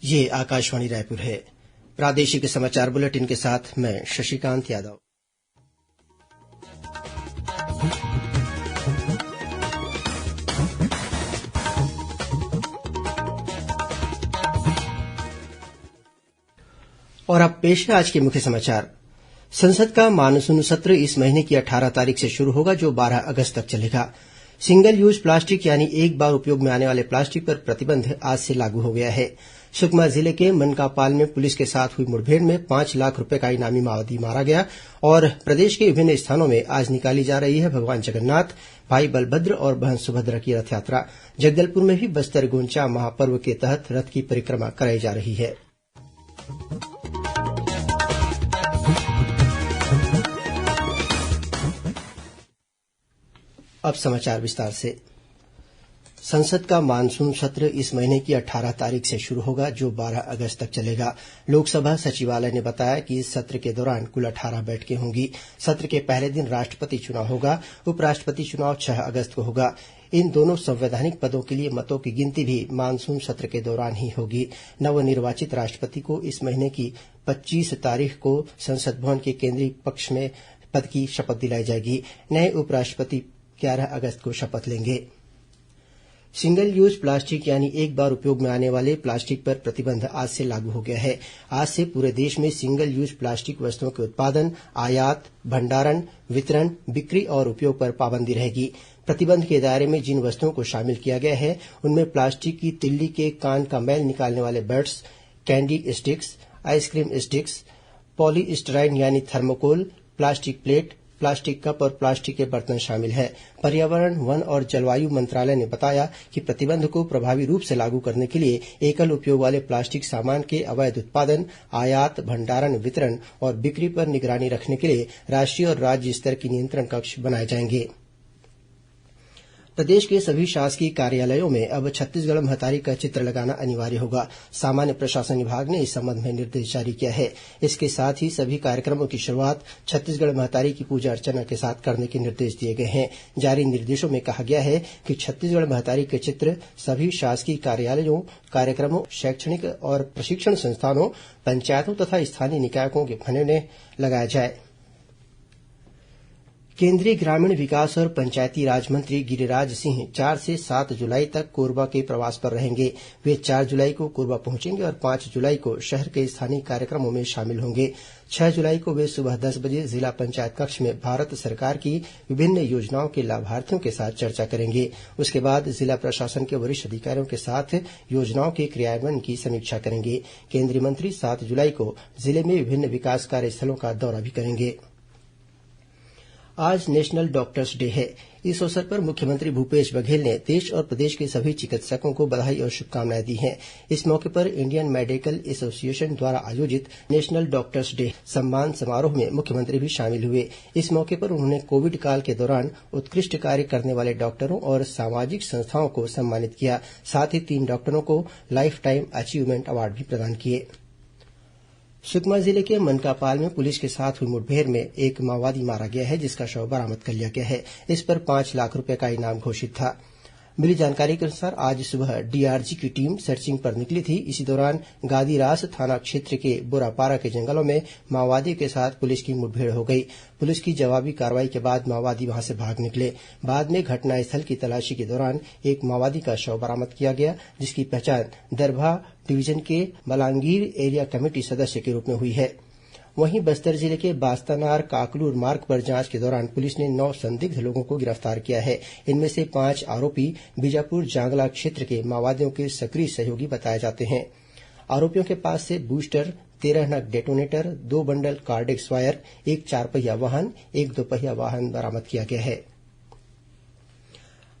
ये आकाशवाणी रायपुर है। प्रादेशिक समाचार बुलेटिन के साथ मैं शशिकांत यादव। और अब पेश है आज के मुख्य समाचार। संसद का मानसून सत्र इस महीने की 18 तारीख से शुरू होगा, जो 12 अगस्त तक चलेगा। सिंगल यूज प्लास्टिक यानी एक बार उपयोग में आने वाले प्लास्टिक पर प्रतिबंध आज से लागू हो गया है। सुकमा जिले के मनकापाल में पुलिस के साथ हुई मुठभेड़ में 5 लाख रूपये का इनामी माओवादी मारा गया। और प्रदेश के विभिन्न स्थानों में आज निकाली जा रही है भगवान जगन्नाथ, भाई बलभद्र और बहन सुभद्रा की रथ यात्रा। जगदलपुर में भी बस्तर गोंचा महापर्व के तहत रथ की परिक्रमा कराई जा रही है। अब समाचार विस्तार से। संसद का मानसून सत्र इस महीने की 18 तारीख से शुरू होगा, जो 12 अगस्त तक चलेगा। लोकसभा सचिवालय ने बताया कि इस सत्र के दौरान कुल 18 बैठकें होंगी। सत्र के पहले दिन राष्ट्रपति चुनाव होगा। उपराष्ट्रपति चुनाव 6 अगस्त को होगा। इन दोनों संवैधानिक पदों के लिए मतों की गिनती भी मानसून सत्र के दौरान ही होगी। नवनिर्वाचित राष्ट्रपति को इस महीने की 25 तारीख को संसद भवन के केंद्रीय कक्ष में पद की शपथ दिलाई जाएगी। नए उपराष्ट्रपति 11 अगस्त को शपथ लेंगे। सिंगल यूज प्लास्टिक यानी एक बार उपयोग में आने वाले प्लास्टिक पर प्रतिबंध आज से लागू हो गया है। आज से पूरे देश में सिंगल यूज प्लास्टिक वस्तुओं के उत्पादन, आयात, भंडारण, वितरण, बिक्री और उपयोग पर पाबंदी रहेगी। प्रतिबंध के दायरे में जिन वस्तुओं को शामिल किया गया है उनमें प्लास्टिक की तिल्ली के कान का मैल निकालने वाले buds, candy sticks, ice cream sticks, polystyrene यानी thermocol, plastic plate, plastic cup और प्लास्टिक के बर्तन शामिल है। पर्यावरण, वन और जलवायु मंत्रालय ने बताया कि प्रतिबंध को प्रभावी रूप से लागू करने के लिए एकल उपयोग वाले प्लास्टिक सामान के अवैध उत्पादन, आयात, भंडारण, वितरण और बिक्री पर निगरानी रखने के लिए राष्ट्रीय और राज्य स्तर की नियंत्रण कक्ष बनाए जाएंगे। प्रदेश के सभी शासकीय कार्यालयों में अब छत्तीसगढ़ महतारी का चित्र लगाना अनिवार्य होगा। सामान्य प्रशासन विभाग ने इस संबंध में निर्देश जारी किया है। इसके साथ ही सभी कार्यक्रमों की शुरूआत छत्तीसगढ़ महतारी की पूजा अर्चना के साथ करने के निर्देश दिए गए हैं। जारी निर्देशों में कहा गया है कि छत्तीसगढ़ महतारी के चित्र सभी शासकीय कार्यालयों, कार्यक्रमों, शैक्षणिक और प्रशिक्षण संस्थानों, पंचायतों तथा स्थानीय निकायों के भवन में लगाया जाए। केंद्रीय ग्रामीण विकास और पंचायती राज मंत्री गिरिराज सिंह 4 से 7 जुलाई तक कोरबा के प्रवास पर रहेंगे। वे 4 जुलाई को कोरबा पहुंचेंगे और 5 जुलाई को शहर के स्थानीय कार्यक्रमों में शामिल होंगे। 6 जुलाई को वे सुबह 10 बजे जिला पंचायत कक्ष में भारत सरकार की विभिन्न योजनाओं के लाभार्थियों के साथ चर्चा करेंगे। उसके बाद जिला प्रशासन के वरिष्ठ अधिकारियों के साथ योजनाओं के क्रियान्वयन की समीक्षा करेंगे। केंद्रीय मंत्री 7 जुलाई को जिले में विभिन्न विकास कार्यस्थलों का दौरा भी करेंगे। आज नेशनल डॉक्टर्स डे है। इस अवसर पर मुख्यमंत्री भूपेश बघेल ने देश और प्रदेश के सभी चिकित्सकों को बधाई और शुभकामनाएं दी हैं। इस मौके पर इंडियन मेडिकल एसोसिएशन द्वारा आयोजित नेशनल डॉक्टर्स डे सम्मान समारोह में मुख्यमंत्री भी शामिल हुए। इस मौके पर उन्होंने कोविड काल के दौरान उत्कृष्ट कार्य करने वाले डॉक्टरों और सामाजिक संस्थाओं को सम्मानित किया। साथ ही 3 डॉक्टरों को लाइफ टाइम अचीवमेंट अवार्ड भी प्रदान किए। सुकमा जिले के मनकापाल में पुलिस के साथ हुई मुठभेड़ में एक माओवादी मारा गया है, जिसका शव बरामद कर लिया गया है। इस पर 5 लाख रूपये का इनाम घोषित था। मिली जानकारी के अनुसार आज सुबह डीआरजी की टीम सर्चिंग पर निकली थी। इसी दौरान गादीरास थाना क्षेत्र के बोरापारा के जंगलों में माओवादियों के साथ पुलिस की मुठभेड़ हो गई। पुलिस की जवाबी कार्रवाई के बाद माओवादी वहां से भाग निकले। बाद में घटनास्थल की तलाशी के दौरान एक माओवादी का शव बरामद किया गया, जिसकी पहचान दरभा डिवीजन के मलांगीर एरिया कमेटी सदस्य के रूप में हुई है। वहीं बस्तर जिले के बास्तानार काकलूर मार्ग पर जांच के दौरान पुलिस ने 9 संदिग्ध लोगों को गिरफ्तार किया है। इनमें से 5 आरोपी बीजापुर जांगला क्षेत्र के माओवादियों के सक्रिय सहयोगी बताए जाते हैं। आरोपियों के पास से बूस्टर, 13 नग डेटोनेटर, 2 बंडल कार्डेक्स वायर, 1 4पहिया वाहन, 1 2पहिया वाहन बरामद किया गया है।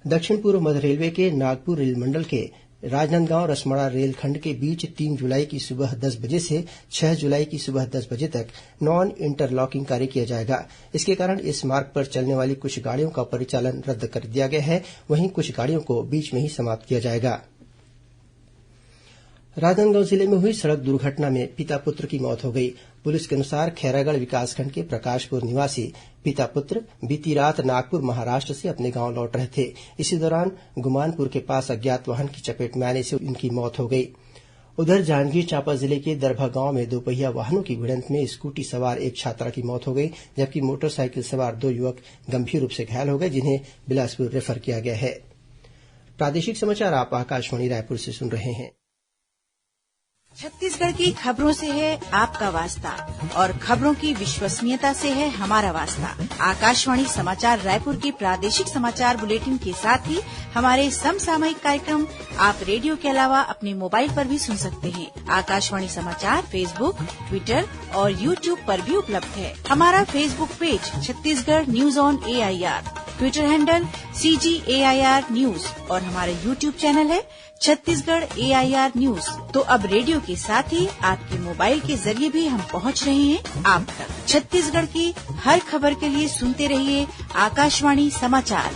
दक्षिण पूर्व मध्य रेलवे के नागपुर रेल मंडल के राजनांदगांव रसमाड़ा रेलखंड के बीच 3 जुलाई की सुबह 10 बजे से 6 जुलाई की सुबह 10 बजे तक नॉन इंटरलॉकिंग कार्य किया जाएगा। इसके कारण इस मार्ग पर चलने वाली कुछ गाड़ियों का परिचालन रद्द कर दिया गया है। वहीं कुछ गाड़ियों को बीच में ही समाप्त किया जाएगा। राजनांदगांव जिले में हुई सड़क दुर्घटना में पिता पुत्र की मौत हो गई। पुलिस के अनुसार खैरागढ़ विकासखंड के प्रकाशपुर निवासी पिता पुत्र बीती रात नागपुर महाराष्ट्र से अपने गांव लौट रहे थे। इसी दौरान गुमानपुर के पास अज्ञात वाहन की चपेट में आने से उनकी मौत हो गई। उधर जांजगीर चांपा जिले के दरभा गांव में दोपहिया वाहनों की भिड़ंत में स्कूटी सवार एक छात्रा की मौत हो गई, जबकि मोटरसाइकिल सवार 2 युवक गंभीर रूप से घायल हो गए, जिन्हें बिलासपुर रेफर किया गया है। प्रादेशिक समाचार आप आकाशवाणी रायपुर से सुन रहे हैं। छत्तीसगढ़ की खबरों से है आपका वास्ता और खबरों की विश्वसनीयता से है हमारा वास्ता। आकाशवाणी समाचार रायपुर के प्रादेशिक समाचार बुलेटिन के साथ ही हमारे समसामयिक कार्यक्रम आप रेडियो के अलावा अपने मोबाइल पर भी सुन सकते हैं। आकाशवाणी समाचार फेसबुक, ट्विटर और यूट्यूब पर भी उपलब्ध है। हमारा Facebook page Chhattisgarh news on AIR, Twitter handle CGAIR news और हमारा यूट्यूब चैनल है छत्तीसगढ़ AIR न्यूज। तो अब रेडियो के साथ ही आपके मोबाइल के जरिए भी हम पहुंच रहे हैं आप तक। छत्तीसगढ़ की हर खबर के लिए सुनते रहिए आकाशवाणी समाचार।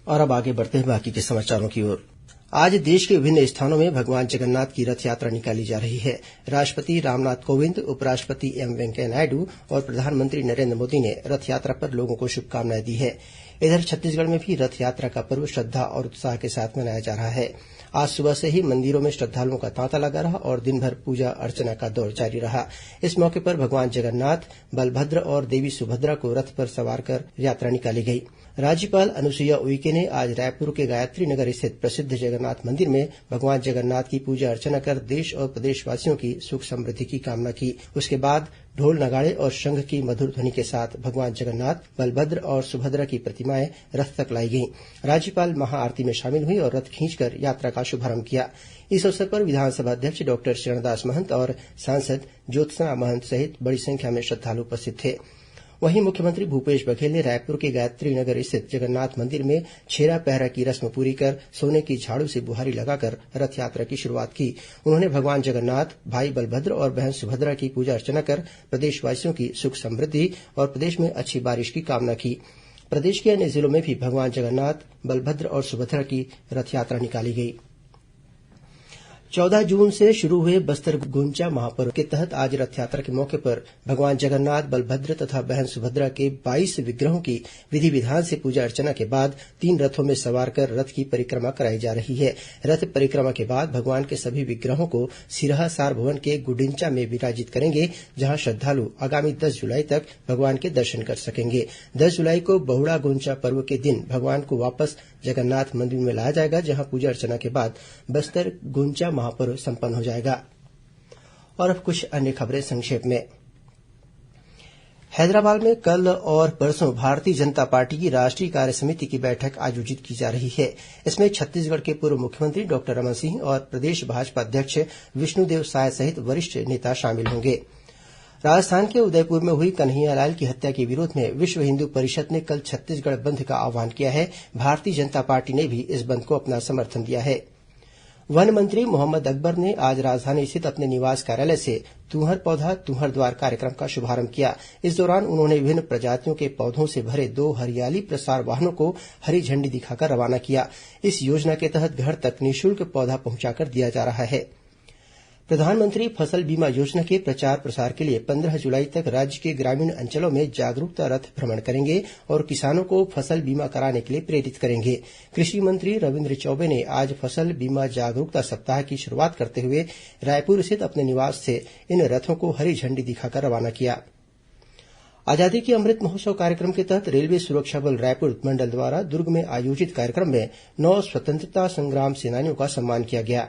और अब आगे बढ़ते हैं बाकी के समाचारों की ओर। आज देश के विभिन्न स्थानों में भगवान जगन्नाथ की रथ यात्रा निकाली जा रही है। राष्ट्रपति रामनाथ कोविंद, उपराष्ट्रपति M वेंकैया नायडू और प्रधानमंत्री नरेन्द्र मोदी ने रथ यात्रा पर लोगों को शुभकामनाएं दी है। इधर छत्तीसगढ़ में भी रथ यात्रा का पर्व श्रद्धा और उत्साह के साथ मनाया जा रहा है। आज सुबह से ही मंदिरों में श्रद्धालुओं का तांता लगा रहा और दिन भर पूजा अर्चना का दौर जारी रहा। इस मौके पर भगवान जगन्नाथ, बलभद्र और देवी सुभद्रा को रथ पर सवार कर यात्रा निकाली गई। राज्यपाल अनुसुईया उइके ने आज रायपुर के गायत्री नगर स्थित प्रसिद्ध जगन्नाथ मंदिर में भगवान जगन्नाथ की पूजा अर्चना कर देश और प्रदेशवासियों की सुख समृद्धि की कामना की। उसके बाद ढोल नगाड़े और शंख की मधुर ध्वनि के साथ भगवान जगन्नाथ, बलभद्र और सुभद्रा की प्रतिमाएं रथ तक लाई गईं। राज्यपाल महाआरती में शामिल हुई और रथ खींचकर यात्रा का शुभारंभ किया। इस अवसर पर विधानसभा अध्यक्ष डॉक्टर चरणदास महंत और सांसद ज्योत्सना महंत सहित बड़ी संख्या में श्रद्धालु उपस्थित थे। वहीं मुख्यमंत्री भूपेश बघेल ने रायपुर के गायत्री नगर स्थित जगन्नाथ मंदिर में छेरा पहरा की रस्म पूरी कर सोने की झाड़ू से बुहारी लगाकर रथ यात्रा की शुरुआत की। उन्होंने भगवान जगन्नाथ, भाई बलभद्र और बहन सुभद्रा की पूजा अर्चना कर प्रदेशवासियों की सुख समृद्धि और प्रदेश में अच्छी बारिश की कामना की। प्रदेश के अन्य जिलों में भी भगवान जगन्नाथ, बलभद्र और सुभद्रा की रथ यात्रा निकाली गई। 14 जून से शुरू हुए बस्तर गुंचा महापर्व के तहत आज रथ यात्रा के मौके पर भगवान जगन्नाथ, बलभद्र तथा बहन सुभद्रा के 22 विग्रहों की विधि विधान से पूजा अर्चना के बाद 3 रथों में सवार कर रथ की परिक्रमा कराई जा रही है। रथ परिक्रमा के बाद भगवान के सभी विग्रहों को सिरहा सार भवन के गुडिंचा में विराजित करेंगे, जहां श्रद्धालु आगामी 10 जुलाई तक भगवान के दर्शन कर सकेंगे। 10 जुलाई को बहुड़ा गुंचा पर्व के दिन भगवान को वापस जगन्नाथ मंदिर में लाया जाएगा, जहां पूजा अर्चना के बाद बस्तर गुंचा महापर्व संपन्न हो जाएगा। और अब कुछ अन्य खबरें संक्षेप में। हैदराबाद में कल और परसों भारतीय जनता पार्टी की राष्ट्रीय कार्य समिति की बैठक आयोजित की जा रही है। इसमें छत्तीसगढ़ के पूर्व मुख्यमंत्री डॉक्टर रमन सिंह और प्रदेश भाजपा अध्यक्ष विष्णुदेव साय सहित वरिष्ठ नेता शामिल होंगे। राजस्थान के उदयपुर में हुई कन्हैयालाल की हत्या के विरोध में विश्व हिन्दू परिषद ने कल छत्तीसगढ़ बंद का आह्वान किया है। भारतीय जनता पार्टी ने भी इस बंद को अपना समर्थन दिया है। वन मंत्री मोहम्मद अकबर ने आज राजधानी स्थित अपने निवास कार्यालय से तुंहर पौधा तुंहर द्वार कार्यक्रम का शुभारंभ किया। इस दौरान उन्होंने विभिन्न प्रजातियों के पौधों से भरे 2 हरियाली प्रसार वाहनों को हरी झंडी दिखाकर रवाना किया। इस योजना के तहत घर तक निःशुल्क पौधा पहुंचाकर दिया जा रहा है। प्रधानमंत्री फसल बीमा योजना के प्रचार प्रसार के लिए 15 जुलाई तक राज्य के ग्रामीण अंचलों में जागरूकता रथ भ्रमण करेंगे और किसानों को फसल बीमा कराने के लिए प्रेरित करेंगे। कृषि मंत्री रविन्द्र चौबे ने आज फसल बीमा जागरूकता सप्ताह की शुरुआत करते हुए रायपुर स्थित अपने निवास से इन रथों को हरी झंडी दिखाकर रवाना किया। आजादी के अमृत महोत्सव कार्यक्रम के तहत रेलवे सुरक्षा बल रायपुर मंडल द्वारा दुर्ग में आयोजित कार्यक्रम में 9 स्वतंत्रता संग्राम सेनानियों का सम्मान किया गया।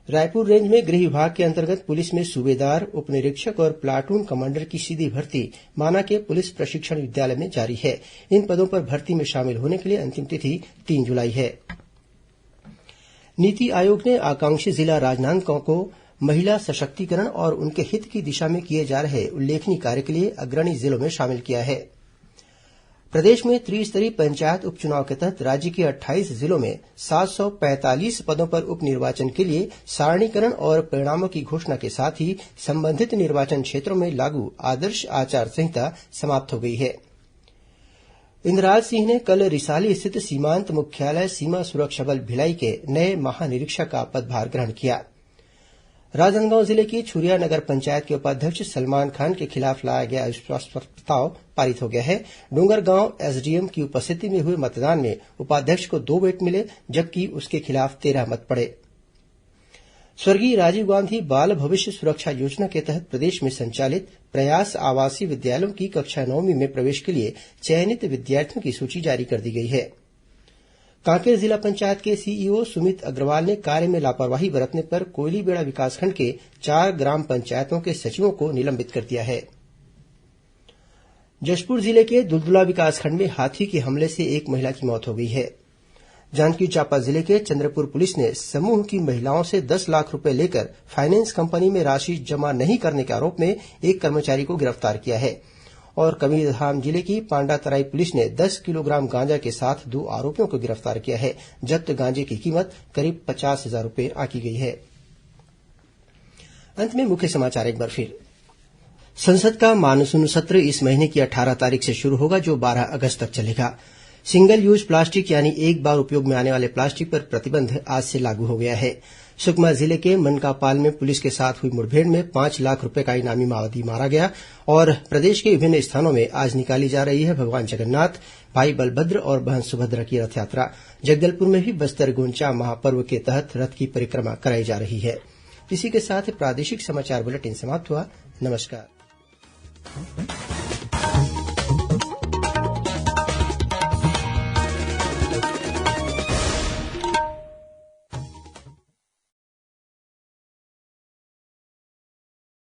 रायपुर रेंज में गृह विभाग के अंतर्गत पुलिस में सूबेदार, उप निरीक्षक और प्लाटून कमांडर की सीधी भर्ती माना के पुलिस प्रशिक्षण विद्यालय में जारी है। इन पदों पर भर्ती में शामिल होने के लिए अंतिम तिथि 3 जुलाई है। नीति आयोग ने आकांक्षी जिला राजनांदगांव को महिला सशक्तिकरण और उनके हित की दिशा में किए जा रहे उल्लेखनीय कार्य के लिए अग्रणी जिलों में शामिल किया है। प्रदेश में त्रिस्तरीय पंचायत उपचुनाव के तहत राज्य के 28 जिलों में 745 पदों पर उप निर्वाचन के लिए सारणीकरण और परिणामों की घोषणा के साथ ही संबंधित निर्वाचन क्षेत्रों में लागू आदर्श आचार संहिता समाप्त हो गई है। इंद्रराज सिंह ने कल रिसाली स्थित सीमांत मुख्यालय सीमा सुरक्षा बल भिलाई के नए महानिरीक्षक का पदभार ग्रहण किया। राजनांदगांव जिले की छुरिया नगर पंचायत के उपाध्यक्ष सलमान खान के खिलाफ लाया गया अविश्वास प्रस्ताव पारित हो गया है। डोंगरगांव एसडीएम की उपस्थिति में हुए मतदान में उपाध्यक्ष को 2 वोट मिले, जबकि उसके खिलाफ 13 मत पड़े। स्वर्गीय राजीव गांधी बाल भविष्य सुरक्षा योजना के तहत प्रदेश में संचालित प्रयास आवासीय विद्यालयों की कक्षा 9वीं में प्रवेश के लिए चयनित विद्यार्थियों की सूची जारी कर दी गई है। कांकेर जिला पंचायत के सीईओ सुमित अग्रवाल ने कार्य में लापरवाही बरतने पर कोयलीबेड़ा विकासखंड के 4 ग्राम पंचायतों के सचिवों को निलंबित कर दिया है। जशपुर जिले के दुलदुला विकासखंड में हाथी के हमले से एक महिला की मौत हो गई है। जांजगीर चांपा जिले के चंद्रपुर पुलिस ने समूह की महिलाओं से 10 लाख रूपये लेकर फाइनेंस कंपनी में राशि जमा नहीं करने के आरोप में एक कर्मचारी को गिरफ्तार किया है। और कबीरधाम जिले की पांडातराई पुलिस ने 10 किलोग्राम गांजा के साथ 2 आरोपियों को गिरफ्तार किया है। जब्त गांजे की कीमत करीब 50,000 रूपये आंकी गई है। अंत में मुख्य समाचार एक बार फिर। संसद का मानसून सत्र इस महीने की 18 तारीख से शुरू होगा, जो 12 अगस्त तक चलेगा। सिंगल यूज प्लास्टिक यानी एक बार उपयोग में आने वाले प्लास्टिक पर प्रतिबंध आज से लागू हो गया है। सुकमा जिले के मनकापाल में पुलिस के साथ हुई मुठभेड़ में 5 लाख रूपये का इनामी माओवादी मारा गया। और प्रदेश के विभिन्न स्थानों में आज निकाली जा रही है भगवान जगन्नाथ, भाई बलभद्र और बहन सुभद्रा की रथयात्रा। जगदलपुर में भी बस्तर गोंचा महापर्व के तहत रथ की परिक्रमा कराई जा रही है। इसी के साथ प्रादेशिक समाचार बुलेटिन समाप्त हुआ। नमस्कार।